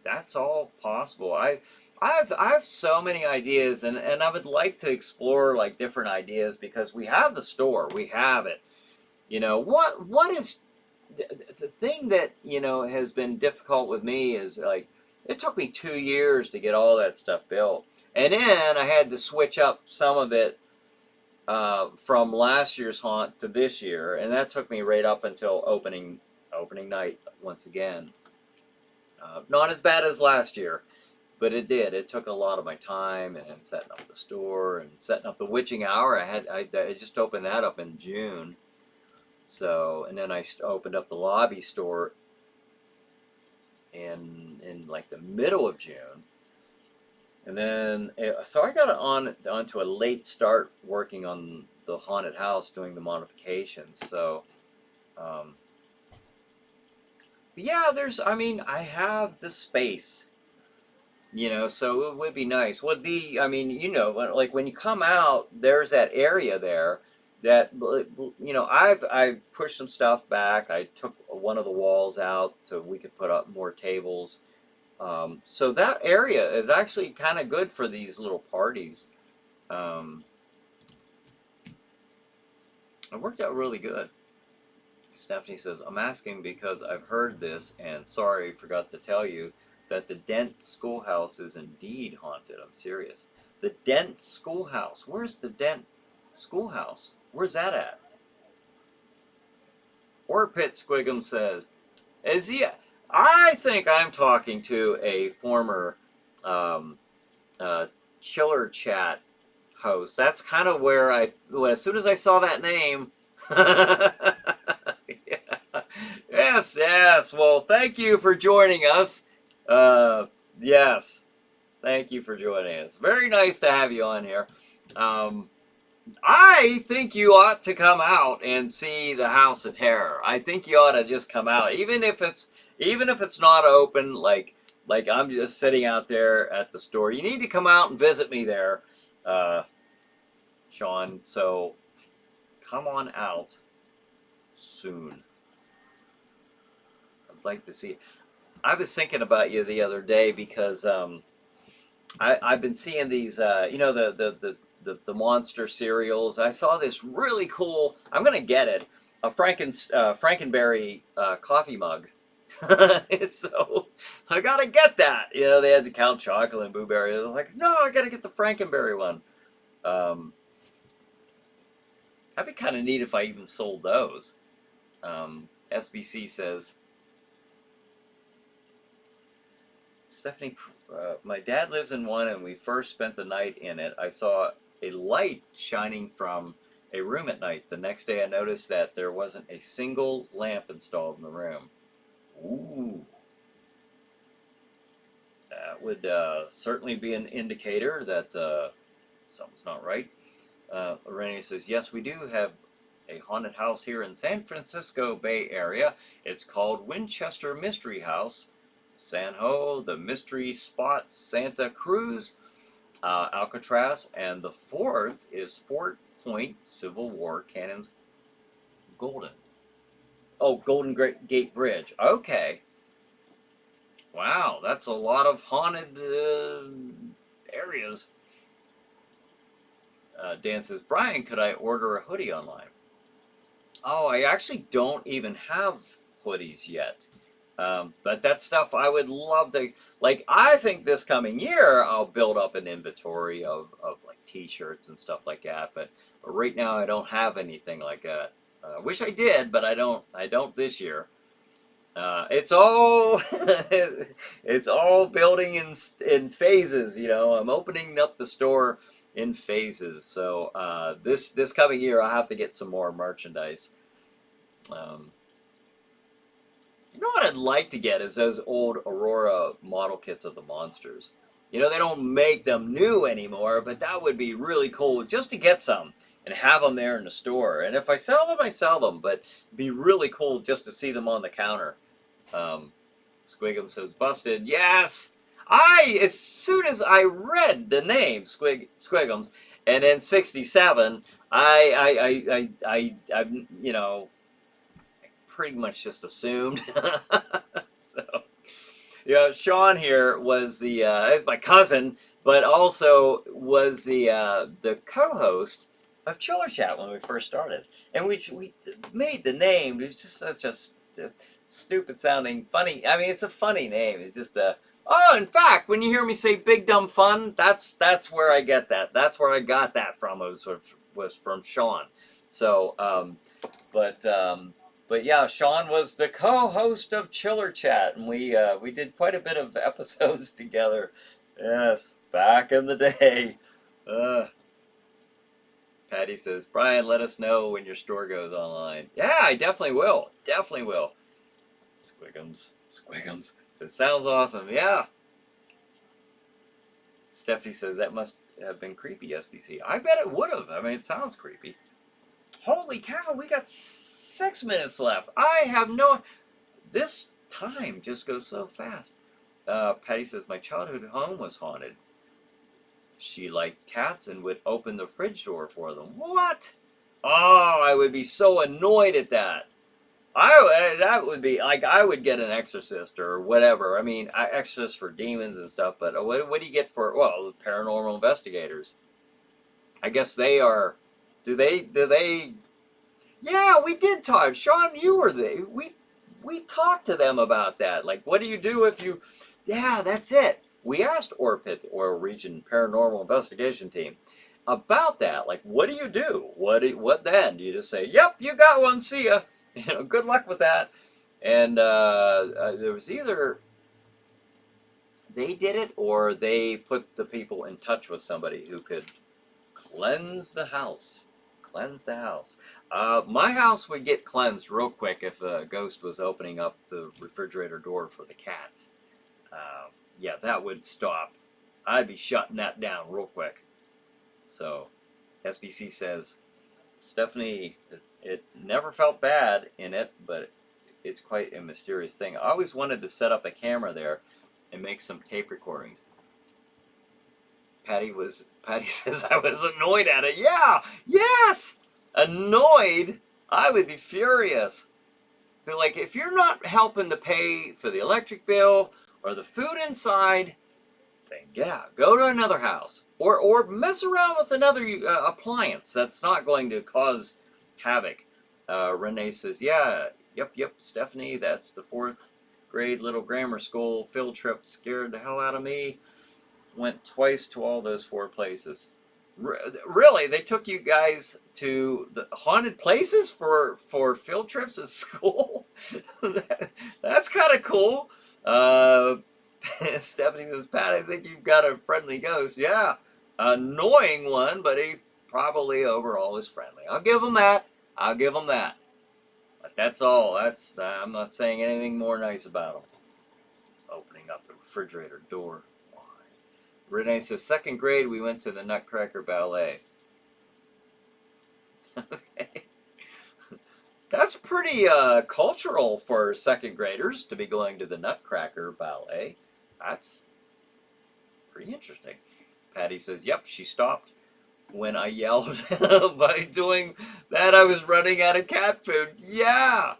that's all possible. I have so many ideas, and I would like to explore like different ideas because we have the store, we have it. What is the thing that has been difficult with me is like it took me 2 years to get all that stuff built, and then I had to switch up some of it from last year's haunt to this year, and that took me right up until opening night once again. Not as bad as last year, but it did. It took a lot of my time and setting up the store and setting up the witching hour. I just opened that up in June. So, and then I opened up the lobby store in like the middle of June. And then, so I got onto a late start working on the haunted house, doing the modifications. So, yeah, I have the space, so it would be nice. Like when you come out, there's that area there that, I've pushed some stuff back. I took one of the walls out so we could put up more tables. So that area is actually kind of good for these little parties. It worked out really good. Stephanie says, I'm asking because I've heard this, and sorry, forgot to tell you, that the Dent Schoolhouse is indeed haunted. I'm serious. The Dent Schoolhouse. Where's the Dent Schoolhouse? Where's that at? Orpit Squigum says, is he... I think I'm talking to a former Chiller Chat host. That's kind of where as soon as I saw that name... Yeah. Yes. Well, thank you for joining us. Yes. Thank you for joining us. Very nice to have you on here. I think you ought to come out and see the House of Terror. I think you ought to just come out, even if it's not open. Like I'm just sitting out there at the store. You need to come out and visit me there, Sean. So come on out soon. I'd like to see. I was thinking about you the other day because I've been seeing these, the monster cereals. I saw this really cool. I'm gonna get it. A Frankenberry coffee mug. So I gotta get that. They had the Count Chocolate and Blueberry. I was like, no, I gotta get the Frankenberry one. That'd be kind of neat if I even sold those. SBC says, Stephanie, my dad lives in one, and we first spent the night in it. I saw a light shining from a room at night. The next day, I noticed that there wasn't a single lamp installed in the room. Ooh, that would certainly be an indicator that something's not right. Renee says, yes, we do have a haunted house here in San Francisco Bay Area. It's called Winchester Mystery House. San Ho, the Mystery Spot, Santa Cruz, Alcatraz, and the fourth is Fort Point Civil War Cannons Golden. Oh, Golden Gate Bridge. Okay. Wow, that's a lot of haunted areas. Dan says, Brian, could I order a hoodie online? Oh, I actually don't even have hoodies yet. But that stuff I would love to, like, I think this coming year I'll build up an inventory of like t-shirts and stuff like that. But right now I don't have anything like that. I wish I did, but I don't this year. It's all it's all building in phases, you know. I'm opening up the store in phases. So this coming year I'll have to get some more merchandise. You know what I'd like to get is those old Aurora model kits of the monsters. You know, they don't make them new anymore, but that would be really cool just to get some and have them there in the store. And if I sell them, I sell them, but it'd be really cool just to see them on the counter. Squigum says, busted. Yes! As soon as I read the name, Squigums, and then 67, I you know, pretty much just assumed. So, yeah, Sean here was is my cousin, but also was the co-host of Chiller Chat when we first started, and we made the name. It was just such a stupid sounding, funny. I mean, it's a funny name. It's just Oh, in fact, when you hear me say "Big Dumb Fun," that's where I get that. That's where I got that from. Was from Sean. So, but yeah, Sean was the co-host of Chiller Chat, and we did quite a bit of episodes together. Yes, back in the day. Patty says, Brian, let us know when your store goes online. Yeah, I definitely will. Definitely will. Squigums. Says, sounds awesome. Yeah. Stephanie says, that must have been creepy, SBC. I bet it would have. I mean, it sounds creepy. Holy cow, we got 6 minutes left. I have no... This time just goes so fast. Patty says, my childhood home was haunted. She liked cats and would open the fridge door for them. What? Oh, I would be so annoyed at that. That would be like I would get an exorcist or whatever. I mean, exorcist for demons and stuff. But what do you get for paranormal investigators? I guess they are. Do they? Yeah, we did talk. Sean, you were there. We talked to them about that. Like, what do you do if you? Yeah, that's it. We asked ORPIT, Oil Region Paranormal Investigation Team, about that. Like, what do you do? What then? Do you just say, "Yep, you got one. See ya." You know, good luck with that. And there was either they did it or they put the people in touch with somebody who could cleanse the house. Cleanse the house. My house would get cleansed real quick if a ghost was opening up the refrigerator door for the cats. Yeah, that would stop. I'd be shutting that down real quick. So, SBC says, Stephanie, it never felt bad in it, but it's quite a mysterious thing. I always wanted to set up a camera there and make some tape recordings. Patty says I was annoyed at it. Yeah, yes, annoyed. I would be furious. But like, if you're not helping to pay for the electric bill or the food inside, then yeah, go to another house or mess around with another appliance that's not going to cause havoc. Renee says, yeah, yep, Stephanie, that's the 4th grade little grammar school field trip. Scared the hell out of me. Went twice to all those 4 places. Really, they took you guys to the haunted places for field trips at school? That's kind of cool. Stephanie says, Pat, I think you've got a friendly ghost. Yeah, annoying one, but he probably overall is friendly. I'll give him that. I'll give him that. But that's all. I'm not saying anything more nice about him. Opening up the refrigerator door. Why? Renee says, second grade, we went to the Nutcracker Ballet. Okay. That's pretty cultural for second graders to be going to the Nutcracker Ballet. That's pretty interesting. Patty says, yep, she stopped when I yelled by doing that. I was running out of cat food. Yeah.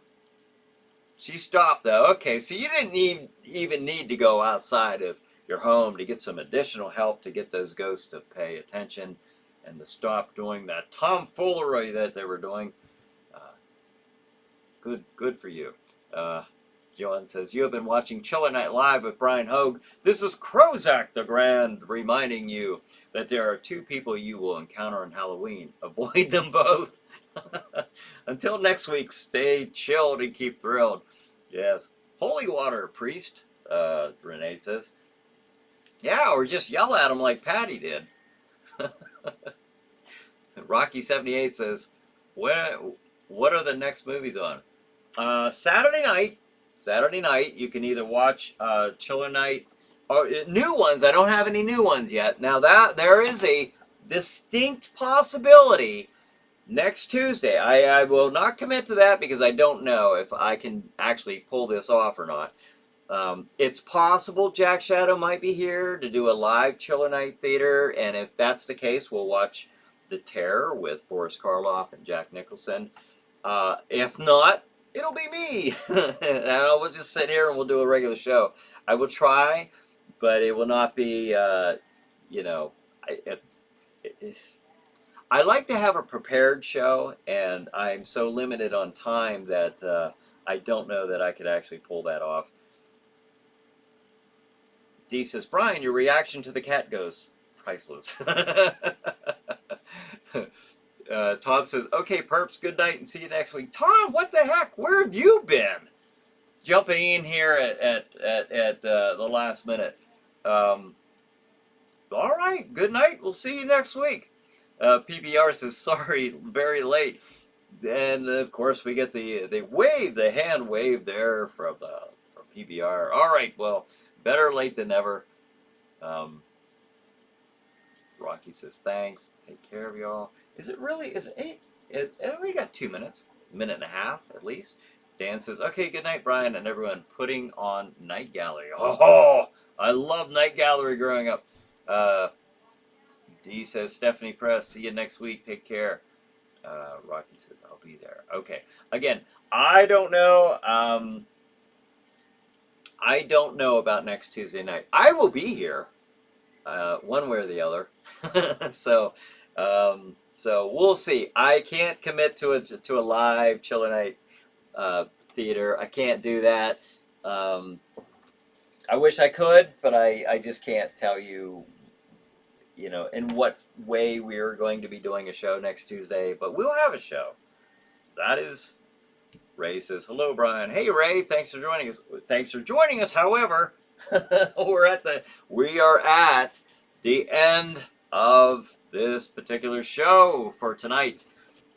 She stopped though. Okay, so you didn't even need to go outside of your home to get some additional help to get those ghosts to pay attention and to stop doing that tomfoolery that they were doing. Good for you. Joan says, you have been watching Chiller Night Live with Bryan Hogue. This is Crozak the Grand reminding you that there are two people you will encounter on Halloween. Avoid them both. Until next week, stay chilled and keep thrilled. Yes. Holy water, priest, Renee says. Yeah, or just yell at them like Patty did. Rocky78 says, what are the next movies on? Saturday night, you can either watch Chiller Night or new ones. I don't have any new ones yet. Now that there is a distinct possibility next Tuesday. I will not commit to that because I don't know if I can actually pull this off or not. It's possible Jack Shadow might be here to do a live Chiller Night Theater, and if that's the case, we'll watch The Terror with Boris Karloff and Jack Nicholson. If not, it'll be me. And we'll just sit here and we'll do a regular show. I will try, but it will not be, I like to have a prepared show, and I'm so limited on time that I don't know that I could actually pull that off. Dee says, Brian, your reaction to the cat ghost, priceless. Tom says, okay, perps, good night and see you next week. Tom, what the heck? Where have you been? Jumping in here at the last minute. All right, good night. We'll see you next week. PBR says, sorry, very late. And, of course, we get the hand wave there from PBR. All right, well, better late than never. Rocky says, thanks. Take care of y'all. Is it 8? We got 2 minutes. A minute and a half, at least. Dan says, okay, good night, Brian, and everyone putting on Night Gallery. Oh, I love Night Gallery growing up. Dee says, Stephanie Press, see you next week. Take care. Rocky says, I'll be there. Okay. Again, I don't know. I don't know about next Tuesday night. I will be here, one way or the other. So we'll see. I can't commit to a live Chiller Night theater. I can't do that. I wish I could, but I just can't tell you, in what way we're going to be doing a show next Tuesday. But we'll have a show. That is. Ray says, hello, Brian. Hey, Ray, thanks for joining us. Thanks for joining us. However, we are at the end of this particular show for tonight.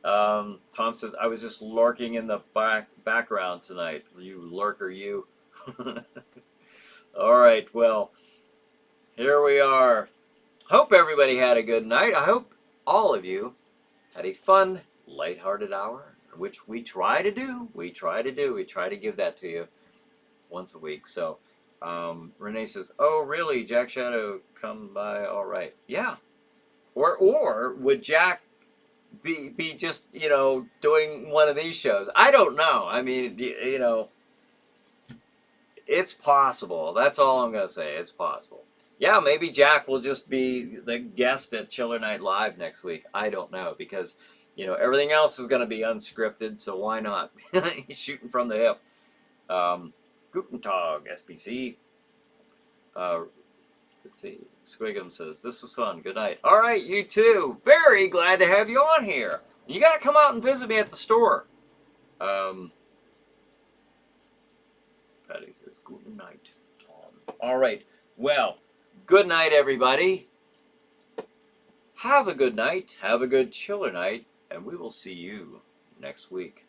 Tom says, I was just lurking in the background tonight. You lurker, you. All right, well, here we are. Hope everybody had a good night. I hope all of you had a fun, lighthearted hour, which we try to do. We try to give that to you once a week. So Renee says, oh, really? Jack Shadow come by? All right. Yeah. Or would Jack be just, doing one of these shows? I don't know. I mean, it's possible. That's all I'm going to say. It's possible. Yeah, maybe Jack will just be the guest at Chiller Night Live next week. I don't know, because everything else is going to be unscripted, so why not? He's shooting from the hip. Guten Tag, SBC. Let's see. Squigum says, this was fun. Good night. All right, you too. Very glad to have you on here. You got to come out and visit me at the store. Patty says, Guten Night, Tom. All right. Well, good night, everybody. Have a good night. Have a good chiller night. And we will see you next week.